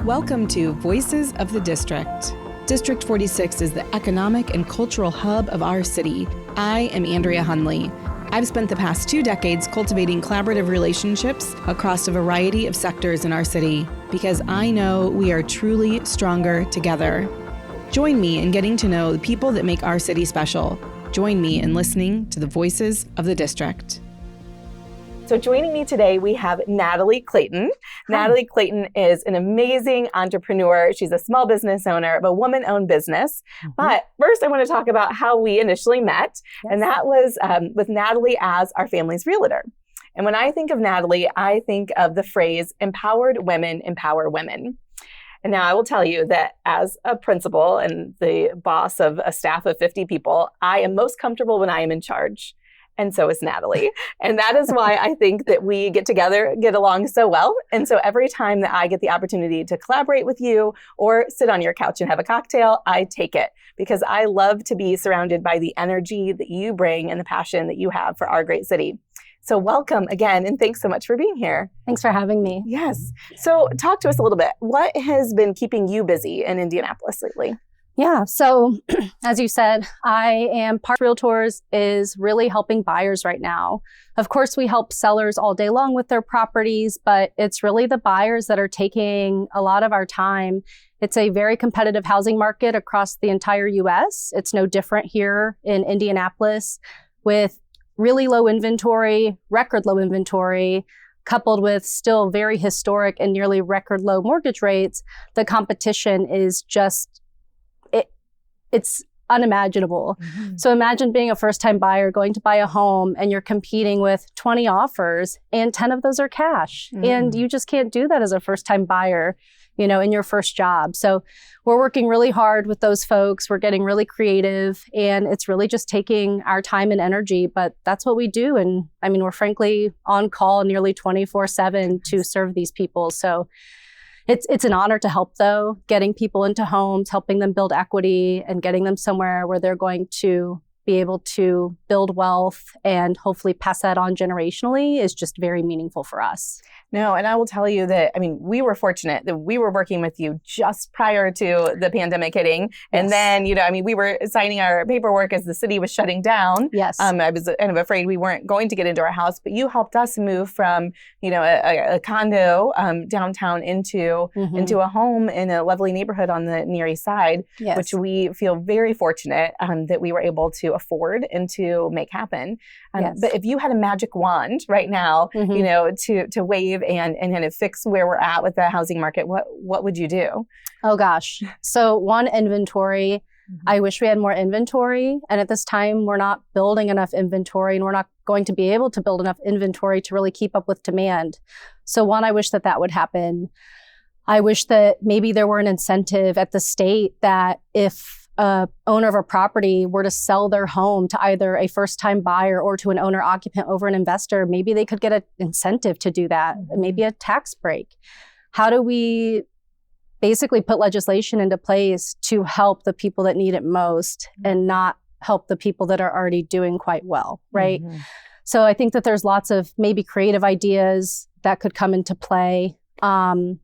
Welcome to Voices of the District. District 46 is the economic and cultural hub of our city. I am Andrea Hunley. I've spent the past 2 decades cultivating collaborative relationships across a variety of sectors in our city because I know we are truly stronger together. Join me in getting to know the people that make our city special. Join me in listening to the Voices of the District. So joining me today, we have Natalie Clayton. Hi. Natalie Clayton is an amazing entrepreneur. She's a small business owner of a woman-owned business. Mm-hmm. But first, I want to talk about how we initially met. Yes. And that was with Natalie as our family's realtor. And when I think of Natalie, I think of the phrase, empowered women empower women. And now I will tell you that as a principal and the boss of a staff of 50 people, I am most comfortable when I am in charge. And so is Natalie. And that is why I think that we get along so well. And so every time that I get the opportunity to collaborate with you or sit on your couch and have a cocktail, I take it because I love to be surrounded by the energy that you bring and the passion that you have for our great city. So welcome again, and thanks so much for being here. Thanks for having me. Yes. So talk to us a little bit. What has been keeping you busy in Indianapolis lately? Yeah. So as you said, I am part of Realtors is really helping buyers right now. Of course, we help sellers all day long with their properties, but it's really the buyers that are taking a lot of our time. It's a very competitive housing market across the entire U.S. It's no different here in Indianapolis with really low inventory, record low inventory, coupled with still very historic and nearly record low mortgage rates. The competition is just it's unimaginable. Mm-hmm. So imagine being a first-time buyer going to buy a home and you're competing with 20 offers and 10 of those are cash. Mm-hmm. And you just can't do that as a first-time buyer, in your first job. So we're working really hard with those folks. We're getting really creative and it's really just taking our time and energy, but that's what we do. And we're frankly on call nearly 24/7 to serve these people. So It's an honor to help, though, getting people into homes, helping them build equity and getting them somewhere where they're going to be able to build wealth and hopefully pass that on generationally is just very meaningful for us. No, and I will tell you that, we were fortunate that we were working with you just prior to the pandemic hitting. And then, we were signing our paperwork as the city was shutting down. Yes. I was kind of afraid we weren't going to get into our house, but you helped us move from, a condo downtown into a home in a lovely neighborhood on the Near East Side, yes, which we feel very fortunate that we were able to afford and to make happen. Yes. But if you had a magic wand right now, to wave and kind of fix where we're at with the housing market, what would you do? Oh gosh. So one, inventory. Mm-hmm. I wish we had more inventory. And at this time, we're not building enough inventory and we're not going to be able to build enough inventory to really keep up with demand. So one, I wish that would happen. I wish that maybe there were an incentive at the state that if a owner of a property were to sell their home to either a first-time buyer or to an owner-occupant over an investor, maybe they could get an incentive to do that, maybe a tax break. How do we basically put legislation into place to help the people that need it most and not help the people that are already doing quite well, right? Mm-hmm. So I think that there's lots of maybe creative ideas that could come into play. I'm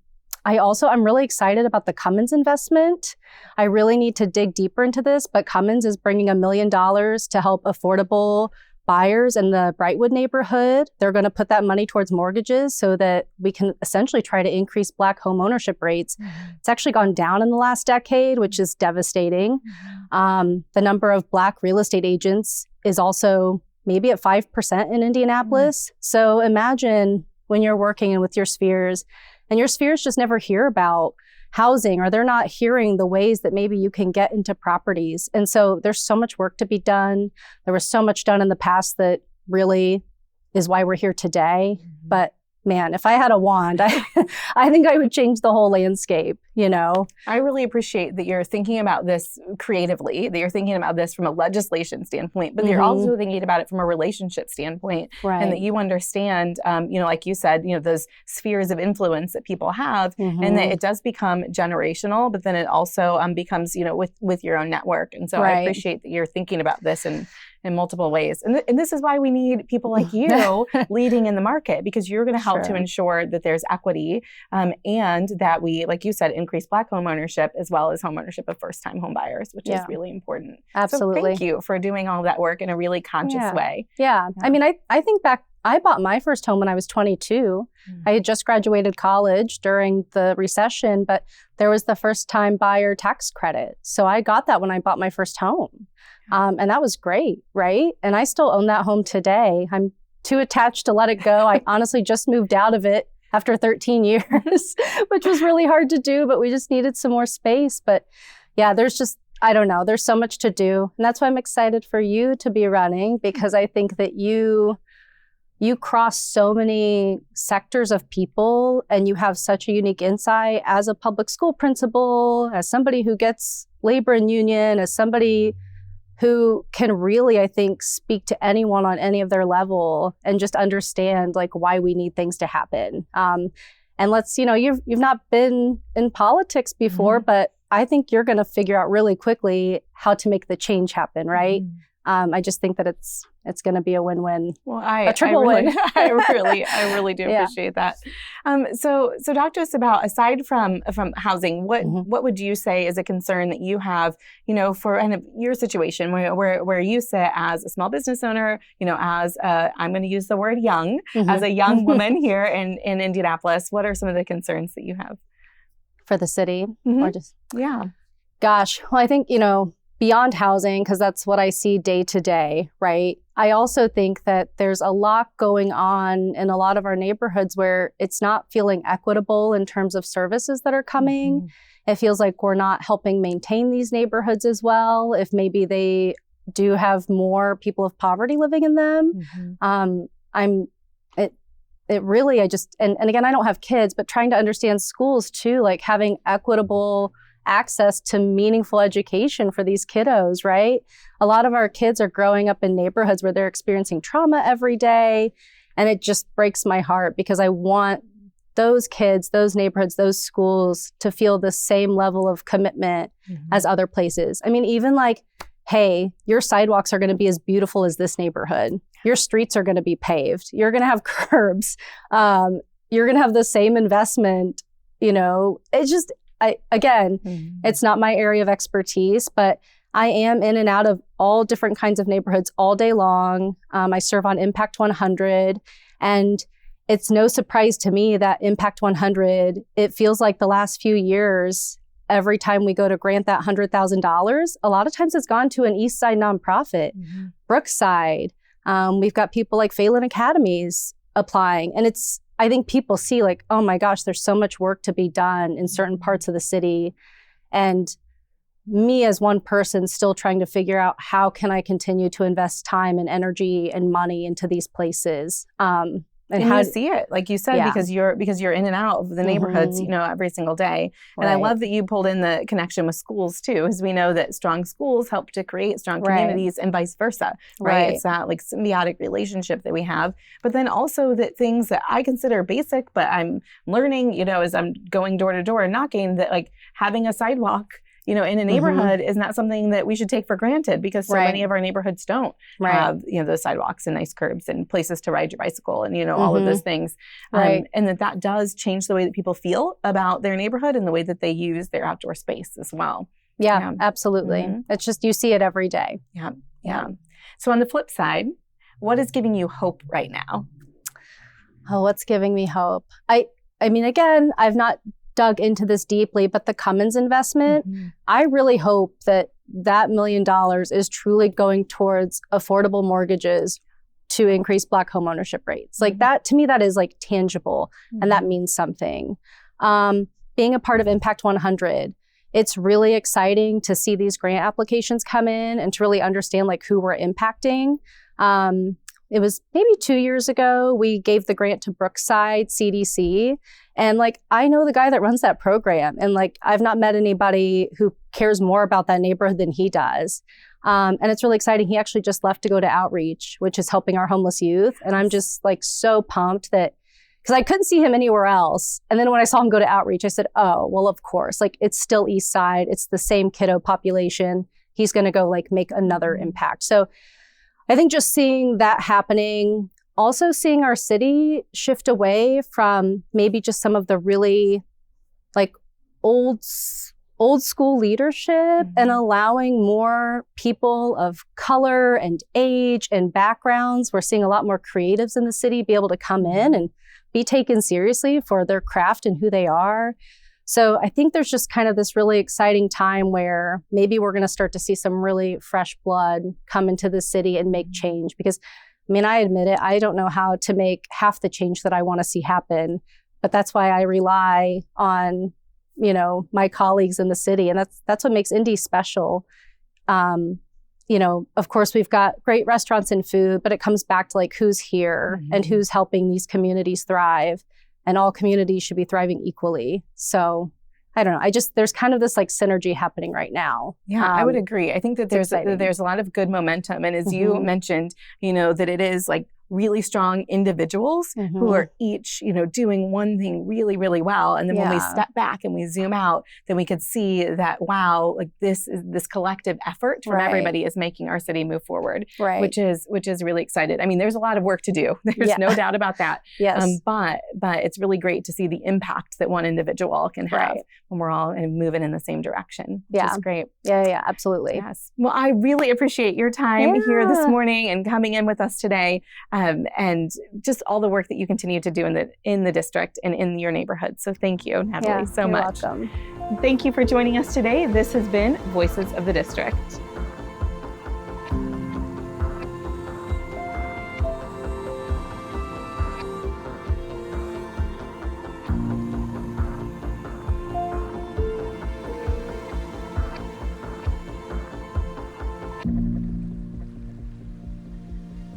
really excited about the Cummins investment. I really need to dig deeper into this, but Cummins is bringing $1 million to help affordable buyers in the Brightwood neighborhood. They're going to put that money towards mortgages so that we can essentially try to increase Black home ownership rates. Mm-hmm. It's actually gone down in the last decade, which is devastating. Mm-hmm. The number of Black real estate agents is also maybe at 5% in Indianapolis. Mm-hmm. So imagine when you're working with your spheres, and your spheres just never hear about housing, or they're not hearing the ways that maybe you can get into properties. And so there's so much work to be done. There was so much done in the past that really is why we're here today. Mm-hmm. But man, if I had a wand, I think I would change the whole landscape, I really appreciate that you're thinking about this creatively, that you're thinking about this from a legislation standpoint, but you're also thinking about it from a relationship standpoint. Right. And that you understand, like you said, those spheres of influence that people have, and that it does become generational, but then it also becomes, with your own network. And so right. I appreciate that you're thinking about this and in multiple ways. And this is why we need people like you leading in the market, because you're going to help to ensure that there's equity and that we, like you said, increase Black home ownership as well as home ownership of first-time home buyers, which is really important. Absolutely. So thank you for doing all that work in a really conscious way. Yeah. I mean, I think back, I bought my first home when I was 22. I had just graduated college during the recession, but there was the first-time buyer tax credit. So I got that when I bought my first home. And that was great, right? And I still own that home today. I'm too attached to let it go. I honestly just moved out of it after 13 years, which was really hard to do, but we just needed some more space. But yeah, there's just, I don't know, there's so much to do. And that's why I'm excited for you to be running, because I think that you cross so many sectors of people and you have such a unique insight as a public school principal, as somebody who gets labor and union, as somebody who can really, I think, speak to anyone on any of their level and just understand like why we need things to happen. And let's, you've not been in politics before, but I think you're going to figure out really quickly how to make the change happen, right? I just think that it's going to be a win-win. Well, a triple win. I really do appreciate that. So talk to us about, aside from housing, what would you say is a concern that you have, for kind of your situation where you sit as a small business owner, as I'm going to use the word young, as a young woman here in Indianapolis. What are some of the concerns that you have for the city? Or just gosh, well, I think beyond housing, because that's what I see day to day, right? I also think that there's a lot going on in a lot of our neighborhoods where it's not feeling equitable in terms of services that are coming. It feels like we're not helping maintain these neighborhoods as well, if maybe they do have more people of poverty living in them. It really, and again, I don't have kids, but trying to understand schools too, like having equitable access to meaningful education for these kiddos, right? A lot of our kids are growing up in neighborhoods where they're experiencing trauma every day. And it just breaks my heart because I want those kids, those neighborhoods, those schools to feel the same level of commitment as other places. I mean, even like, hey, your sidewalks are going to be as beautiful as this neighborhood. Your streets are going to be paved. You're going to have curbs. You're going to have the same investment. It's just, it's not my area of expertise, but I am in and out of all different kinds of neighborhoods all day long. I serve on Impact 100, and it's no surprise to me that Impact 100, it feels like the last few years, every time we go to grant that $100,000, a lot of times it's gone to an East Side nonprofit, Brookside. We've got people like Phelan Academies applying, and I think people see like, oh my gosh, there's so much work to be done in certain parts of the city. And me as one person still trying to figure out how can I continue to invest time and energy and money into these places. And how you see it, like you said, because you're in and out of the neighborhoods, every single day. And I love that you pulled in the connection with schools too, because we know that strong schools help to create strong communities and vice versa, right? It's that like symbiotic relationship that we have. But then also that things that I consider basic, but I'm learning, as I'm going door to door and knocking, that like having a sidewalk in a neighborhood is not something that we should take for granted, because so many of our neighborhoods don't have, those sidewalks and nice curbs and places to ride your bicycle and, all of those things. And that does change the way that people feel about their neighborhood and the way that they use their outdoor space as well. Yeah. Absolutely. It's just, you see it every day. Yeah. So on the flip side, what is giving you hope right now? Oh, what's giving me hope? I mean, again, I've not dug into this deeply, but the Cummins investment, I really hope that $1 million is truly going towards affordable mortgages to increase Black home ownership rates. Like that, to me, that is like tangible and that means something. Being a part of Impact 100, it's really exciting to see these grant applications come in and to really understand like who we're impacting. It was maybe 2 years ago, we gave the grant to Brookside CDC. And like, I know the guy that runs that program. And like, I've not met anybody who cares more about that neighborhood than he does. And it's really exciting. He actually just left to go to outreach, which is helping our homeless youth. And I'm just like so pumped that, because I couldn't see him anywhere else. And then when I saw him go to outreach, I said, oh, well, of course, like it's still East Side. It's the same kiddo population. He's going to go like make another impact. So I think just seeing that happening, also seeing our city shift away from maybe just some of the really like old school leadership and allowing more people of color and age and backgrounds. We're seeing a lot more creatives in the city be able to come in and be taken seriously for their craft and who they are. So I think there's just kind of this really exciting time where maybe we're going to start to see some really fresh blood come into the city and make change. Because, I mean, I admit it, I don't know how to make half the change that I want to see happen, but that's why I rely on, you know, my colleagues in the city. And that's what makes Indy special. You know, of course, we've got great restaurants and food, but it comes back to like who's here and who's helping these communities thrive. And all communities should be thriving equally. So I don't know. There's kind of this like synergy happening right now. Yeah, I would agree. I think that there's a lot of good momentum. And as you mentioned, you know, that it is like really strong individuals who are each, you know, doing one thing really, really well. And then when we step back and we zoom out, then we could see that, wow, like this collective effort from everybody is making our city move forward, which is really excited. I mean, there's a lot of work to do. There's no doubt about that. Yes. But it's really great to see the impact that one individual can have when we're all moving in the same direction, which is great. Yeah, absolutely. Yes. Well, I really appreciate your time here this morning and coming in with us today. And just all the work that you continue to do in the district and in your neighborhood. So thank you, Natalie, so much. You're welcome. Thank you for joining us today. This has been Voices of the District.